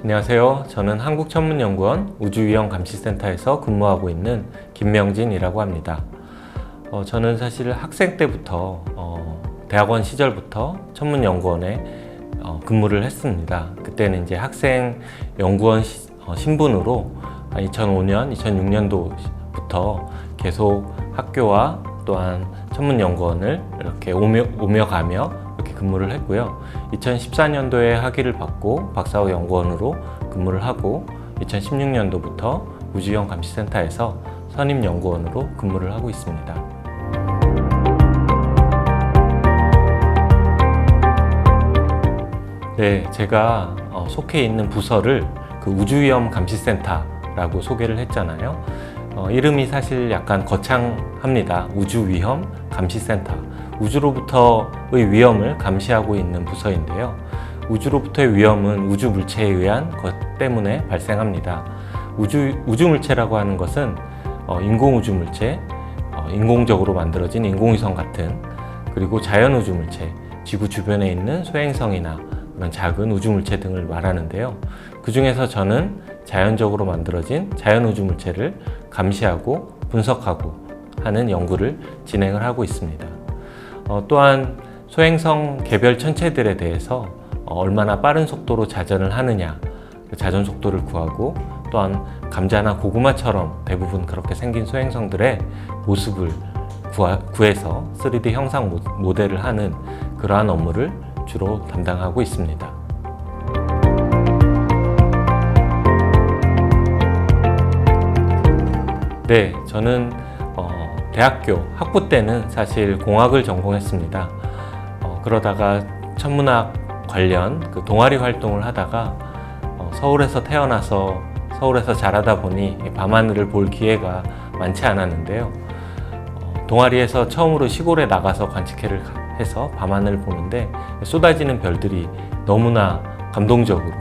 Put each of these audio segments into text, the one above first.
안녕하세요. 저는 한국천문연구원 우주위험감시센터에서 근무하고 있는 김명진이라고 합니다. 저는 사실 학생 때부터 대학원 시절부터 천문연구원에 근무를 했습니다. 그때는 이제 학생 연구원 신분으로 2005년, 2006년도부터 계속 학교와 또한 천문연구원을 이렇게 오며 가며 이렇게 근무를 했고요. 2014년도에 학위를 받고 박사후 연구원으로 근무를 하고 2016년도부터 우주위험감시센터에서 선임연구원으로 근무를 하고 있습니다. 네, 제가 속해 있는 부서를 그 우주위험감시센터라고 소개를 했잖아요. 이름이 사실 약간 거창합니다. 우주위험감시센터. 우주로부터의 위험을 감시하고 있는 부서인데요. 우주로부터의 위험은 우주 물체에 의한 것 때문에 발생합니다. 우주 물체라고 하는 것은 인공 우주 물체, 인공적으로 만들어진 인공위성 같은, 그리고 자연 우주 물체, 지구 주변에 있는 소행성이나 그런 작은 우주 물체 등을 말하는데요. 그 중에서 저는 자연적으로 만들어진 자연 우주 물체를 감시하고 분석하고 하는 연구를 진행을 하고 있습니다. 또한 소행성 개별 천체들에 대해서 얼마나 빠른 속도로 자전을 하느냐, 자전 속도를 구하고, 또한 감자나 고구마처럼 대부분 그렇게 생긴 소행성들의 모습을 구해서 3D 형상 모델을 하는 그러한 업무를 주로 담당하고 있습니다. 네, 저는 대학교 학부 때는 사실 공학을 전공했습니다. 그러다가 천문학 관련 그 동아리 활동을 하다가 서울에서 태어나서 서울에서 자라다 보니 밤하늘을 볼 기회가 많지 않았는데요. 동아리에서 처음으로 시골에 나가서 관측회를 해서 밤하늘을 보는데 쏟아지는 별들이 너무나 감동적으로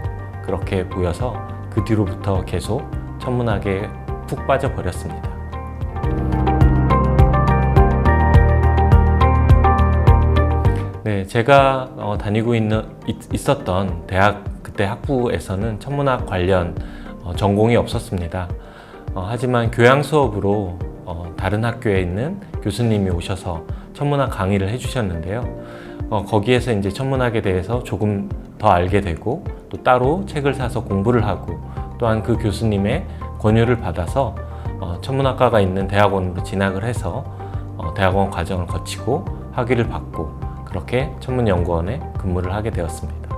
그렇게 보여서 그 뒤로부터 계속 천문학에 푹 빠져버렸습니다. 네, 제가 다니고 있었던 대학 그때 학부에서는 천문학 관련 전공이 없었습니다. 하지만 교양 수업으로 다른 학교에 있는 교수님이 오셔서 천문학 강의를 해주셨는데요. 거기에서 이제 천문학에 대해서 조금 더 알게 되고, 또 따로 책을 사서 공부를 하고, 또한 그 교수님의 권유를 받아서 천문학과가 있는 대학원으로 진학을 해서 대학원 과정을 거치고 학위를 받고, 그렇게 천문연구원에 근무를 하게 되었습니다.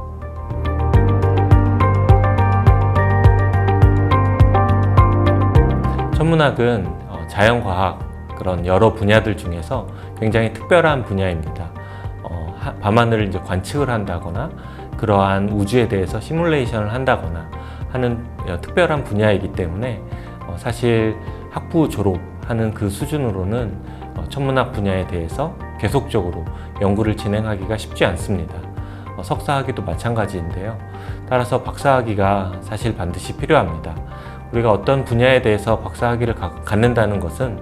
천문학은 자연과학 그런 여러 분야들 중에서 굉장히 특별한 분야입니다. 밤하늘을 이제 관측을 한다거나 그러한 우주에 대해서 시뮬레이션을 한다거나 하는 특별한 분야이기 때문에 사실 학부 졸업하는 그 수준으로는 천문학 분야에 대해서 계속적으로 연구를 진행하기가 쉽지 않습니다. 석사학위도 마찬가지인데요. 따라서 박사학위가 사실 반드시 필요합니다. 우리가 어떤 분야에 대해서 박사학위를 갖는다는 것은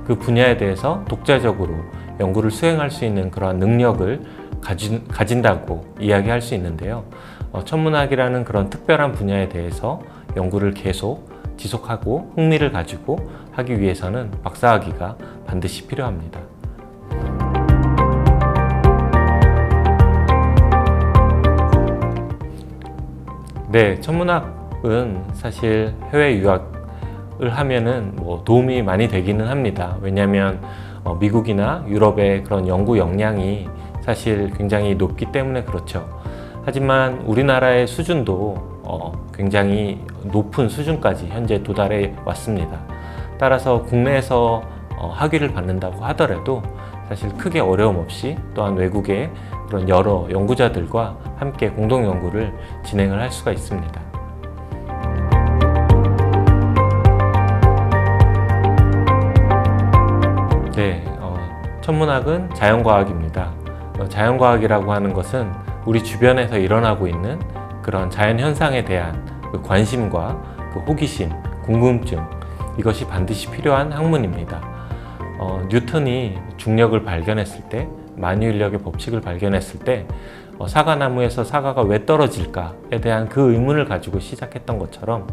그 분야에 대해서 독자적으로 연구를 수행할 수 있는 그러한 능력을 가진다고 이야기할 수 있는데요. 천문학이라는 그런 특별한 분야에 대해서 연구를 계속 지속하고 흥미를 가지고 하기 위해서는 박사학위가 반드시 필요합니다. 네, 천문학은 사실 해외 유학을 하면은 도움이 많이 되기는 합니다. 왜냐하면 미국이나 유럽의 그런 연구 역량이 사실 굉장히 높기 때문에 그렇죠. 하지만 우리나라의 수준도 굉장히 높은 수준까지 현재 도달해 왔습니다. 따라서 국내에서 학위를 받는다고 하더라도 사실 크게 어려움 없이, 또한 외국의 그런 여러 연구자들과 함께 공동 연구를 진행을 할 수가 있습니다. 네, 천문학은 자연과학입니다. 자연과학이라고 하는 것은 우리 주변에서 일어나고 있는 그런 자연현상에 대한 그 관심과 그 호기심, 궁금증, 이것이 반드시 필요한 학문입니다. 뉴턴이 중력을 발견했을 때 만유인력의 법칙을 발견했을 때 사과나무에서 사과가 왜 떨어질까에 대한 그 의문을 가지고 시작했던 것처럼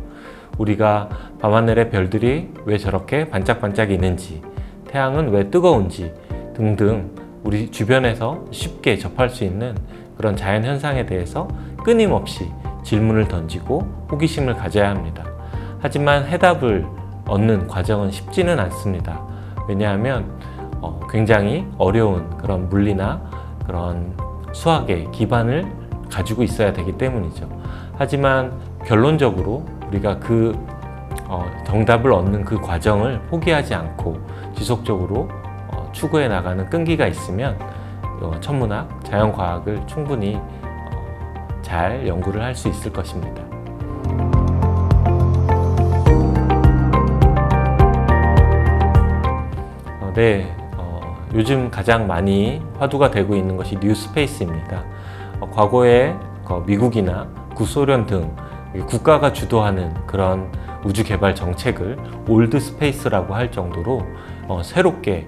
우리가 밤하늘의 별들이 왜 저렇게 반짝반짝이는지, 태양은 왜 뜨거운지 등등 우리 주변에서 쉽게 접할 수 있는 그런 자연현상에 대해서 끊임없이 질문을 던지고 호기심을 가져야 합니다. 하지만 해답을 얻는 과정은 쉽지는 않습니다. 왜냐하면 굉장히 어려운 그런 물리나 그런 수학의 기반을 가지고 있어야 되기 때문이죠. 하지만 결론적으로 우리가 그 정답을 얻는 그 과정을 포기하지 않고 지속적으로 추구해 나가는 끈기가 있으면 천문학, 자연과학을 충분히 잘 연구를 할 수 있을 것입니다. 네, 요즘 가장 많이 화두가 되고 있는 것이 뉴스페이스입니다. 과거에 미국이나 구소련 등 국가가 주도하는 그런 우주 개발 정책을 올드 스페이스라고 할 정도로 새롭게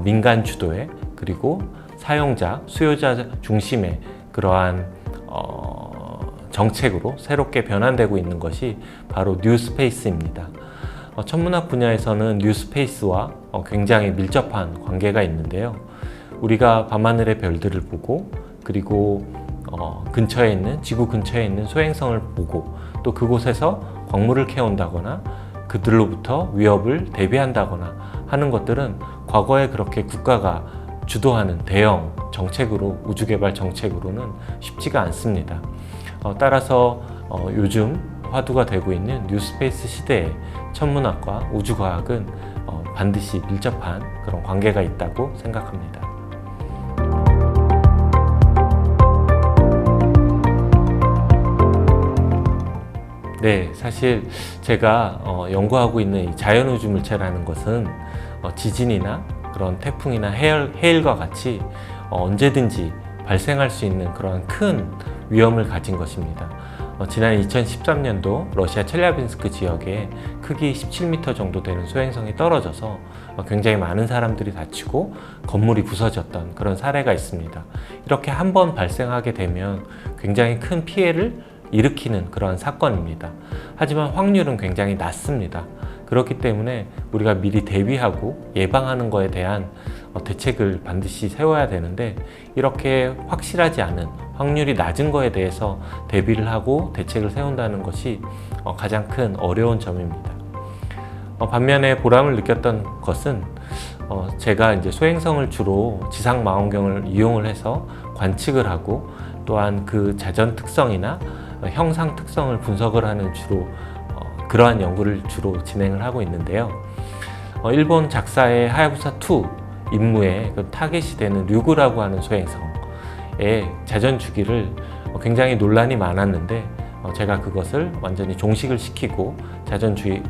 민간 주도의 그리고 사용자, 수요자 중심의 그러한 정책으로 새롭게 변환되고 있는 것이 바로 뉴스페이스입니다. 천문학 분야에서는 뉴스페이스와 굉장히 밀접한 관계가 있는데요. 우리가 밤하늘의 별들을 보고 그리고 근처에 있는 지구 근처에 있는 소행성을 보고 또 그곳에서 광물을 캐온다거나 그들로부터 위협을 대비한다거나 하는 것들은 과거에 그렇게 국가가 주도하는 대형 정책으로 우주개발 정책으로는 쉽지가 않습니다. 따라서 요즘 화두가 되고 있는 뉴스페이스 시대에 천문학과 우주과학은 반드시 밀접한 그런 관계가 있다고 생각합니다. 네, 사실 제가 연구하고 있는 이 자연우주물체라는 것은 지진이나 그런 태풍이나 해일과 같이 언제든지 발생할 수 있는 그런 큰 위험을 가진 것입니다. 지난 2013년도 러시아 첼리아빈스크 지역에 크기 17m 정도 되는 소행성이 떨어져서 굉장히 많은 사람들이 다치고 건물이 부서졌던 그런 사례가 있습니다. 이렇게 한 번 발생하게 되면 굉장히 큰 피해를 일으키는 그런 사건입니다. 하지만 확률은 굉장히 낮습니다. 그렇기 때문에 우리가 미리 대비하고 예방하는 것에 대한 대책을 반드시 세워야 되는데 이렇게 확실하지 않은 확률이 낮은 거에 대해서 대비를 하고 대책을 세운다는 것이 가장 큰 어려운 점입니다. 반면에 보람을 느꼈던 것은 제가 이제 소행성을 주로 지상 망원경을 이용을 해서 관측을 하고 또한 그 자전 특성이나 형상 특성을 분석을 하는 그러한 연구를 주로 진행을 하고 있는데요. 일본 작사의 하야부사2 임무에 타겟이 되는 류구라고 하는 소행성의 자전 주기를 굉장히 논란이 많았는데 제가 그것을 완전히 종식을 시키고 자전 주기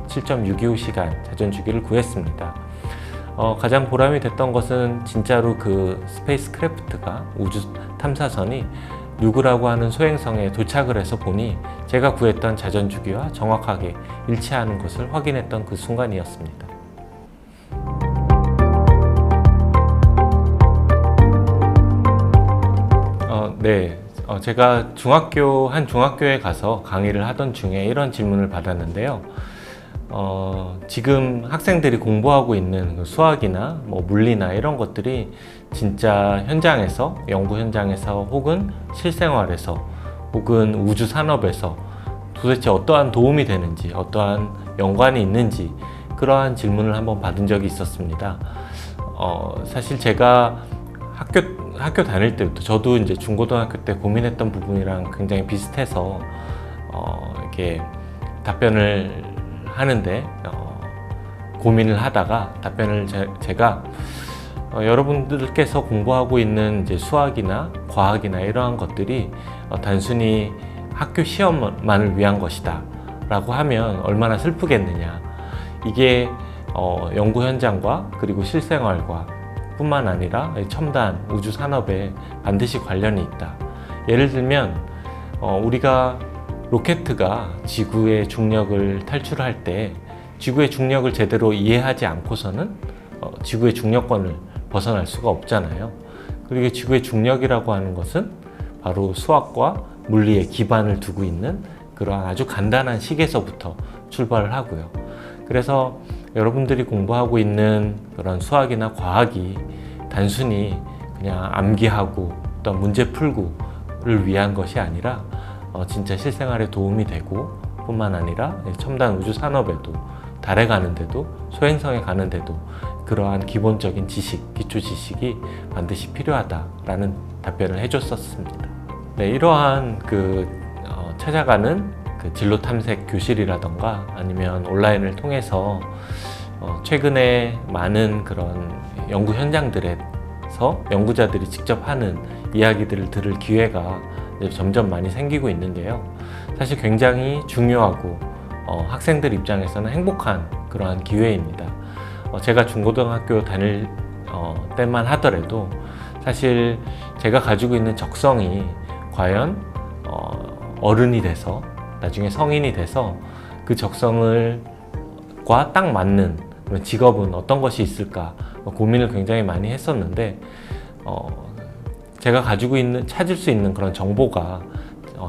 7.625시간 자전 주기를 구했습니다. 가장 보람이 됐던 것은 진짜로 그 스페이스 크래프트가 우주 탐사선이 류구라고 하는 소행성에 도착을 해서 보니 제가 구했던 자전 주기와 정확하게 일치하는 것을 확인했던 그 순간이었습니다. 네, 제가 한 중학교에 가서 강의를 하던 중에 이런 질문을 받았는데요. 지금 학생들이 공부하고 있는 수학이나 물리나 이런 것들이 진짜 현장에서, 연구 현장에서 혹은 실생활에서 혹은 우주 산업에서 도대체 어떠한 도움이 되는지, 어떠한 연관이 있는지 그러한 질문을 한번 받은 적이 있었습니다. 사실 제가 학교 다닐 때부터 저도 이제 중고등학교 때 고민했던 부분이랑 굉장히 비슷해서 이렇게 답변을 하는데 고민을 하다가 답변을 제가 여러분들께서 공부하고 있는 이제 수학이나 과학이나 이러한 것들이 단순히 학교 시험만을 위한 것이다 라고 하면 얼마나 슬프겠느냐. 이게 연구 현장과 그리고 실생활과 뿐만 아니라 첨단 우주 산업에 반드시 관련이 있다. 예를 들면 우리가 로켓가 지구의 중력을 탈출할 때 지구의 중력을 제대로 이해하지 않고서는 지구의 중력권을 벗어날 수가 없잖아요. 그리고 지구의 중력이라고 하는 것은 바로 수학과 물리의 기반을 두고 있는 그러한 아주 간단한 식에서부터 출발을 하고요. 그래서 여러분들이 공부하고 있는 그런 수학이나 과학이 단순히 그냥 암기하고 또 문제 풀고를 위한 것이 아니라 진짜 실생활에 도움이 되고 뿐만 아니라 첨단 우주 산업에도, 달에 가는데도, 소행성에 가는데도 그러한 기본적인 지식, 기초 지식이 반드시 필요하다라는 답변을 해줬었습니다. 네, 이러한 찾아가는 진로 탐색 교실이라던가 아니면 온라인을 통해서 최근에 많은 그런 연구 현장들에서 연구자들이 직접 하는 이야기들을 들을 기회가 점점 많이 생기고 있는데요. 사실 굉장히 중요하고 학생들 입장에서는 행복한 그러한 기회입니다. 제가 중고등학교 다닐 때만 하더라도 사실 제가 가지고 있는 적성이 과연 어른이 돼서 나중에 성인이 돼서 그 적성과 딱 맞는 직업은 어떤 것이 있을까 고민을 굉장히 많이 했었는데 제가 가지고 있는 찾을 수 있는 그런 정보가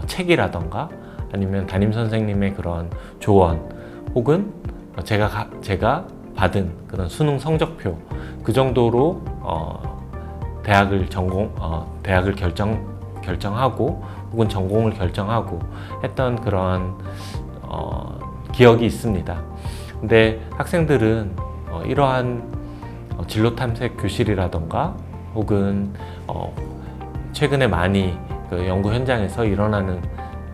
책이라던가 아니면 담임 선생님의 그런 조언 혹은 제가 받은 그런 수능 성적표 그 정도로 대학을 결정하고 혹은 전공을 결정하고 했던 그런 기억이 있습니다. 근데 학생들은 이러한 진로 탐색 교실이라던가 혹은 최근에 많이 그 연구 현장에서 일어나는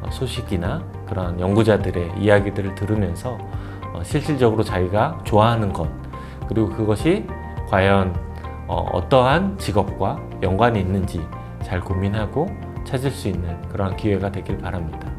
소식이나 그런 연구자들의 이야기들을 들으면서 실질적으로 자기가 좋아하는 것 그리고 그것이 과연 어떠한 직업과 연관이 있는지 잘 고민하고 찾을 수 있는 그런 기회가 되길 바랍니다.